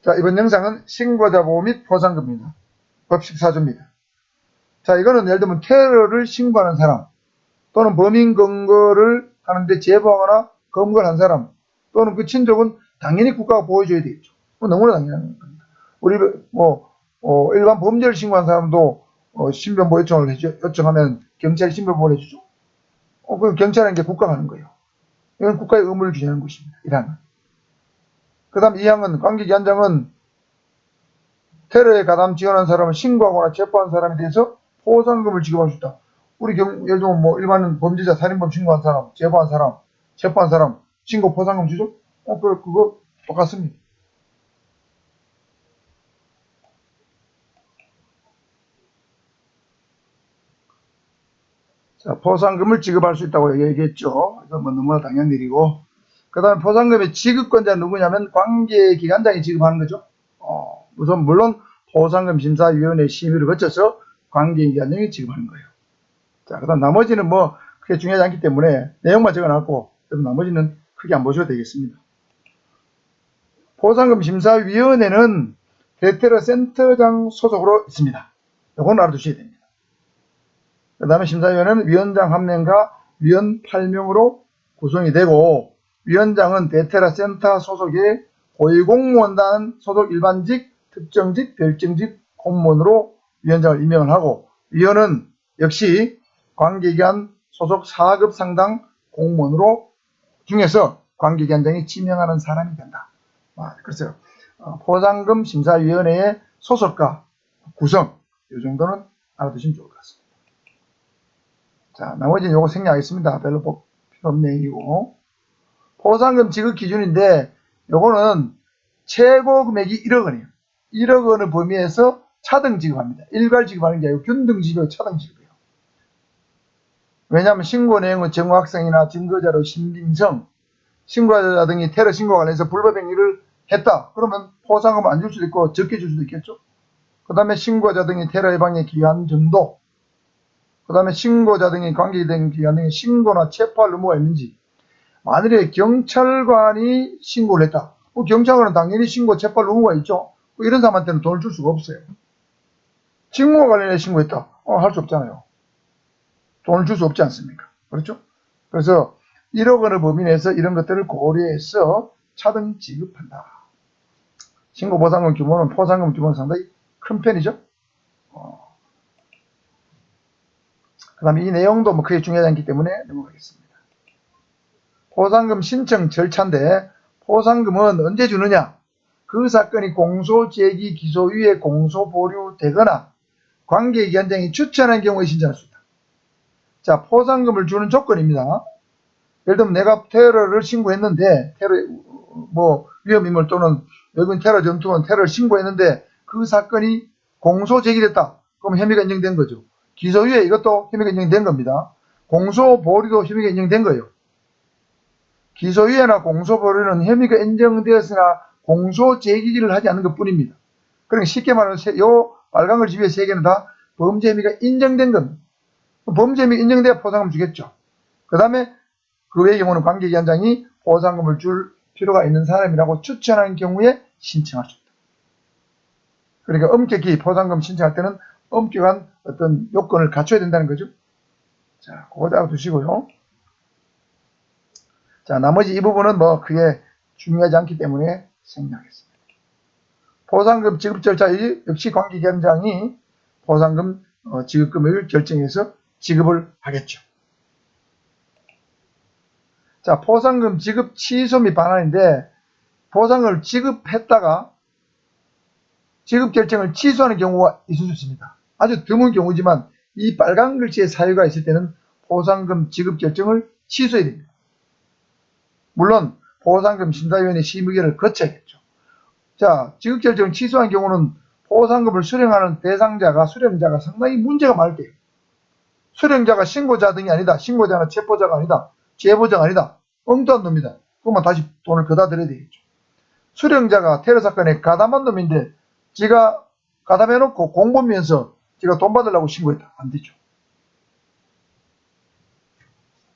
자, 이번 영상은 신고자 보호 및 포상금입니다. 법식 사조입니다. 자, 이거는 예를 들면 테러를 신고하는 사람 또는 범인 검거를 하는데 제보하거나 검거를 한 사람 또는 그 친족은 당연히 국가가 보호해줘야 되겠죠. 너무나 당연한 겁니다. 우리 일반 범죄를 신고한 사람도 신변보호 요청을 요청하면 경찰이 신변보호를 해주죠. 그럼 경찰은 게 국가가 하는 거예요. 이건 국가의 의무를 규정하는 것입니다. 1항은. 그 다음 2항은 관계기관장은 테러에 가담 지원한 사람을 신고하거나 체포한 사람에 대해서 포상금을 지급할 수 있다. 우리 예를 들면 일반 범죄자, 살인범 신고한 사람, 제보한 사람, 체포한 사람 신고 포상금 주죠? 그거 똑같습니다. 자, 포상금을 지급할 수 있다고 얘기했죠. 이건 뭐 너무나 당연한 일이고. 그 다음에 포상금의 지급권자는 누구냐면 관계기관장이 지급하는 거죠. 물론 포상금 심사위원회 심의를 거쳐서 관계기관장이 지급하는 거예요. 자, 그 다음 나머지는 뭐 크게 중요하지 않기 때문에 내용만 적어놨고 나머지는 크게 안 보셔도 되겠습니다. 포상금 심사위원회는 대테러 센터장 소속으로 있습니다. 이건 알아두셔야 됩니다. 그 다음에 심사위원회는 위원장 1명과 위원 8명으로 구성이 되고, 위원장은 대테러 센터 소속의 고위공무원단 소속 일반직, 특정직, 별정직 공무원으로 위원장을 임명을 하고, 위원은 역시 관계기관 소속 4급 상당 공무원으로 중에서 관계기관장이 지명하는 사람이 된다. 그래서 포상금 심사위원회의 소속과 구성, 이 정도는 알아두시면 좋을 것 같습니다. 자, 나머지는 요거 생략하겠습니다. 별로 필요 없는 얘기고. 포상금 지급 기준인데, 요거는 최고 금액이 1억 원이에요. 1억 원을 범위해서 차등 지급합니다. 일괄 지급하는 게 아니고 균등 지급이고 차등 지급이에요. 왜냐하면 신고 내용은 정확성이나 증거자료 신빙성, 신고자 등이 테러 신고와 관련해서 불법 행위를 했다. 그러면 포상금을 안 줄 수도 있고 적게 줄 수도 있겠죠. 그 다음에 신고자 등이 테러 예방에 기여한 정도, 그 다음에 신고자 등이 관계된 기관 등의 신고나 체포할 의무가 있는지, 만일에 경찰관이 신고를 했다. 경찰관은 당연히 신고 체포할 의무가 있죠. 이런 사람한테는 돈을 줄 수가 없어요. 직무와 관련해 신고했다. 할 수 없잖아요. 돈을 줄 수 없지 않습니까? 그렇죠? 그래서 1억 원을 범위 내에서 이런 것들을 고려해서 차등 지급한다. 신고 보상금 규모는 포상금 규모는 상당히 큰 편이죠. 그 다음에 이 내용도 뭐 크게 중요하지 않기 때문에 넘어가겠습니다. 포상금 신청 절차인데, 포상금은 언제 주느냐? 그 사건이 공소 제기 기소 이후에 공소 보류되거나 관계기관장이 추천한 경우에 신청할 수 있다. 자, 포상금을 주는 조건입니다. 예를 들면 내가 테러를 신고했는데, 테러 위험인물 또는 외국인 테러 전투원 테러를 신고했는데 그 사건이 공소 제기됐다. 그럼 혐의가 인정된 거죠. 기소 이후에 이것도 혐의가 인정된 겁니다. 공소 보류도 혐의가 인정된 거예요. 기소 이후에나 공소 보류는 혐의가 인정되었으나 공소 제기를 하지 않는 것 뿐입니다. 그러니까 쉽게 말하면 요 빨간 글씨 위에 세 개는 다 범죄 혐의가 인정된 겁니다. 범죄 혐의가 인정돼야 포상금 주겠죠. 그 다음에 그 외의 경우는 관계기관장이 포상금을 줄 필요가 있는 사람이라고 추천하는 경우에 신청할 수 있다. 그러니까 엄격히 포상금 신청할 때는 엄격한 어떤 요건을 갖춰야 된다는 거죠. 자, 그거 알아두시고요. 자, 나머지 이 부분은 뭐 크게 중요하지 않기 때문에 생략하겠습니다. 포상금 지급 절차 역시 관계기관장이 포상금 지급 금액을 결정해서 지급을 하겠죠. 자, 포상금 지급 취소 및 반환인데, 포상금을 지급했다가 지급 결정을 취소하는 경우가 있을 수 있습니다. 아주 드문 경우지만 이 빨간 글씨의 사유가 있을 때는 포상금 지급 결정을 취소해야 됩니다. 물론 포상금 심사위원회 심의결을 거쳐야겠죠. 자, 지급 결정을 취소한 경우는 포상금을 수령하는 수령자가 상당히 문제가 많을 때예요. 수령자가 신고자 등이 아니다. 신고자나 체포자가 아니다. 제보자가 아니다. 엉뚱한 놈이다. 그러면 다시 돈을 거다 드려야 되겠죠. 수령자가 테러 사건에 가담한 놈인데 지가 가담해놓고 공범이면서 지가 돈 받으려고 신고했다. 안 되죠.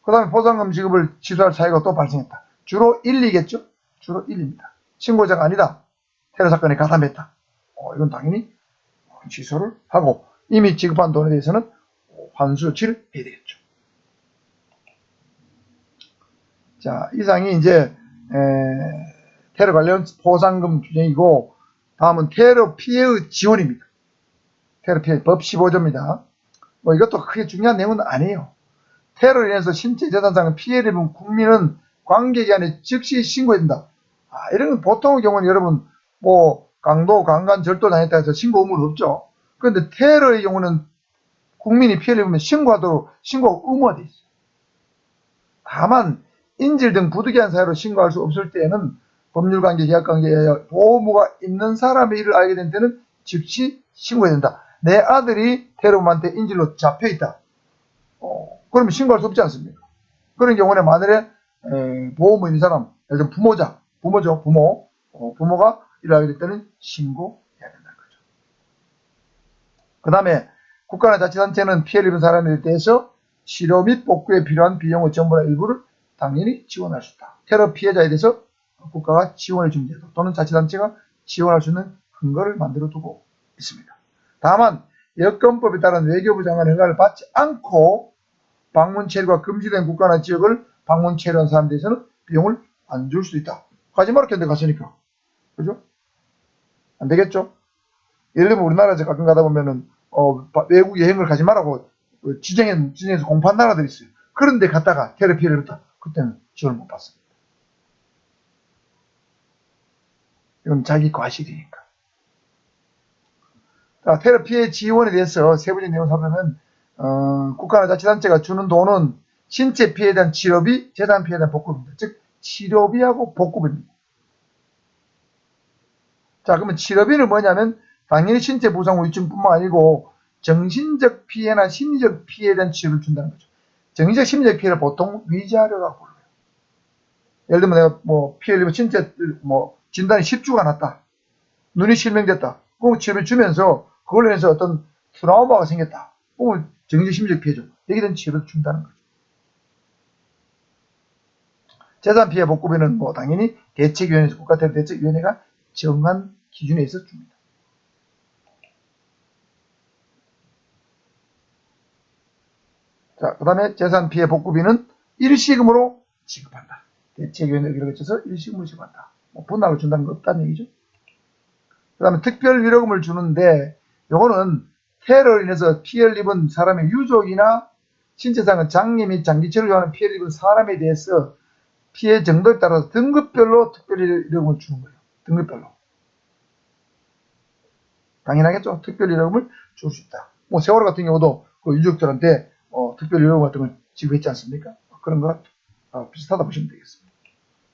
그 다음에 포상금 지급을 취소할 사유가 또 발생했다. 주로 1, 2겠죠? 주로 1입니다. 신고자가 아니다. 테러 사건에 가담했다. 이건 당연히 취소를 하고 이미 지급한 돈에 대해서는 환수 조치를 해야 되겠죠. 자, 이상이 이제 테러 관련 포상금 규정이고 다음은 테러 피해의 지원입니다. 테러 피해 법 15조입니다. 뭐 이것도 크게 중요한 내용은 아니에요. 테러로 인해서 신체 재산상의 피해를 입은 국민은 관계기관에 즉시 신고해야 된다. 이런 건 보통의 경우는 여러분 뭐 강도, 강간, 절도 당했다 해서 신고 의무는 없죠. 그런데 테러의 경우는 국민이 피해를 입으면 신고하도록 신고가 의무화되어 있어요. 다만 인질 등 부득이한 사유로 신고할 수 없을 때에는 법률관계, 계약관계에 보호무가 있는 사람의 일을 알게 된 때는 즉시 신고해야 된다. 내 아들이 테러범한테 인질로 잡혀있다. 그러면 신고할 수 없지 않습니까? 그런 경우에 만일에 보호무 있는 사람, 예를 들면 부모죠. 부모가 일을 알게 될 때는 신고해야 된다는 거죠. 그 다음에 국가나 자치단체는 피해를 입은 사람에 대해서 치료 및 복구에 필요한 비용의 전부나 일부를 당연히 지원할 수 있다. 테러 피해자에 대해서 국가가 지원해 준 제도 또는 자치단체가 지원할 수 있는 근거를 만들어 두고 있습니다. 다만 여건법에 따른 외교부 장관의 허가를 받지 않고 방문 체류가 금지된 국가나 지역을 방문 체류한 사람에 대해서는 비용을 안 줄 수 있다. 가지 말았겠는데 갔으니까. 그죠? 안 되겠죠? 예를 들면 우리나라에서 가끔 가다 보면은 외국 여행을 가지 말라고 지정해서 공포한 나라들이 있어요. 그런데 갔다가 테러 피해를 입었다. 그때는 지원을 못 받습니다. 이건 자기 과실이니까. 자, 테러 피해 지원에 대해서 세부적인 내용을 살펴보면 국가나 자치단체가 주는 돈은 신체 피해에 대한 치료비, 재산 피해에 대한 복구입니다. 즉 치료비하고 복구비입니다. 자, 그러면 치료비는 뭐냐면 당연히 신체 부상 후유증뿐만 아니고 정신적 피해나 심리적 피해에 대한 치료를 준다는 거죠. 정신적 심리적 피해를 보통 위자료라고 불러요. 예를 들면 내가 피해를 입은 신체 진단이 10주가 났다. 눈이 실명됐다. 그럼 치료를 주면서 그걸로 인해서 어떤 트라우마가 생겼다. 그러면 정신적 심리적 피해죠. 여기에 대한 치료를 준다는 거죠. 재산 피해 복구비는 당연히 대책위원회에서 국가테러대책위원회가 정한 기준에 있어 줍니다. 자, 그 다음에 재산 피해 복구비는 일시금으로 지급한다. 대책위원회 의결을 거쳐서 일시금으로 지급한다. 분할로 준다는 거 없다는 얘기죠. 그 다음에 특별위로금을 주는데 요거는 테러로 인해서 피해를 입은 사람의 유족이나 신체상의 장애 및 장기치료를 요하는 피해를 입은 사람에 대해서 피해 정도에 따라서 등급별로 특별위로금을 주는 거예요. 등급별로. 당연하겠죠. 특별위로금을 줄 수 있다. 세월호 같은 경우도 그 유족들한테 특별위로금 같은 걸 지급했지 않습니까? 그런 거랑 비슷하다 보시면 되겠습니다.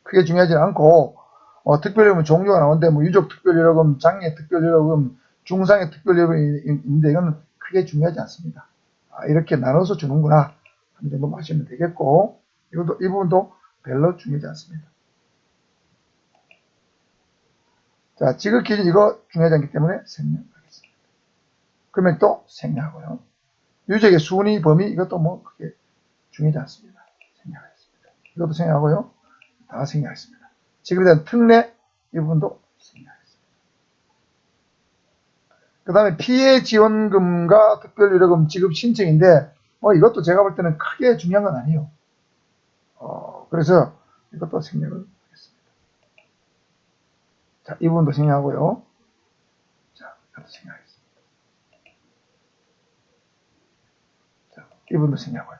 크게 중요하지 않고 특별위로금 종류가 나오는데 유족 특별위로금, 장애 특별위로금, 중상의 특별위로금이 있는데 이건 크게 중요하지 않습니다. 이렇게 나눠서 주는구나 하는 정도 마시면 되겠고 이 부분도 별로 중요하지 않습니다. 자, 지급기준 이거 중요하지 않기 때문에 생략하겠습니다. 금액도 생략하고요. 유족의 순위 범위 이것도 크게 중요하지 않습니다. 생략하겠습니다. 이것도 생략하고요. 다 생략했습니다. 지급에 대한 특례 이 부분도 생략했습니다. 그 다음에 피해 지원금과 특별위로금 지급 신청인데 이것도 제가 볼 때는 크게 중요한 건 아니에요. 그래서 이것도 생략을 하겠습니다. 자, 이 부분도 생략하고요. 자, 이것도 생략하겠습니다. 자, 이 부분도 생략하고요.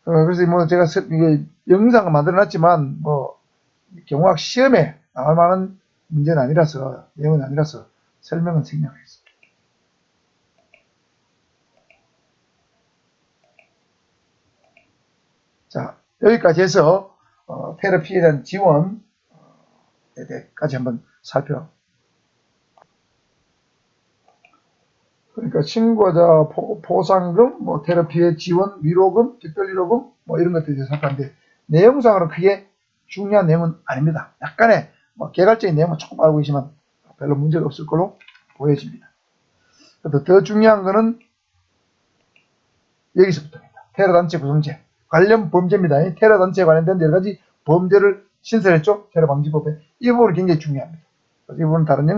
그래서 제가 이게 영상을 만들어 놨지만 경호학 시험에 나올 만한 문제는 아니라서 내용은 아니라서 설명은 생략하겠습니다. 자, 여기까지 해서 테러 피해에 대한 지원에 대해까지 한번 그러니까 신고자 포상금, 테러 피해 지원, 위로금, 특별위로금 이런 것들에 대해서 살펴봤는데 내용상으로 크게 중요한 내용은 아닙니다. 약간의 개괄적인 내용은 조금 알고 계시면 별로 문제가 없을 걸로 보여집니다. 그래도 더 중요한 거는 여기서부터입니다. 테러단체 구성체 관련 범죄입니다. 테러단체에 관련된 여러가지 범죄를 신설했죠. 테러방지법에 이 부분이 굉장히 중요합니다. 이 부분은 다른 영상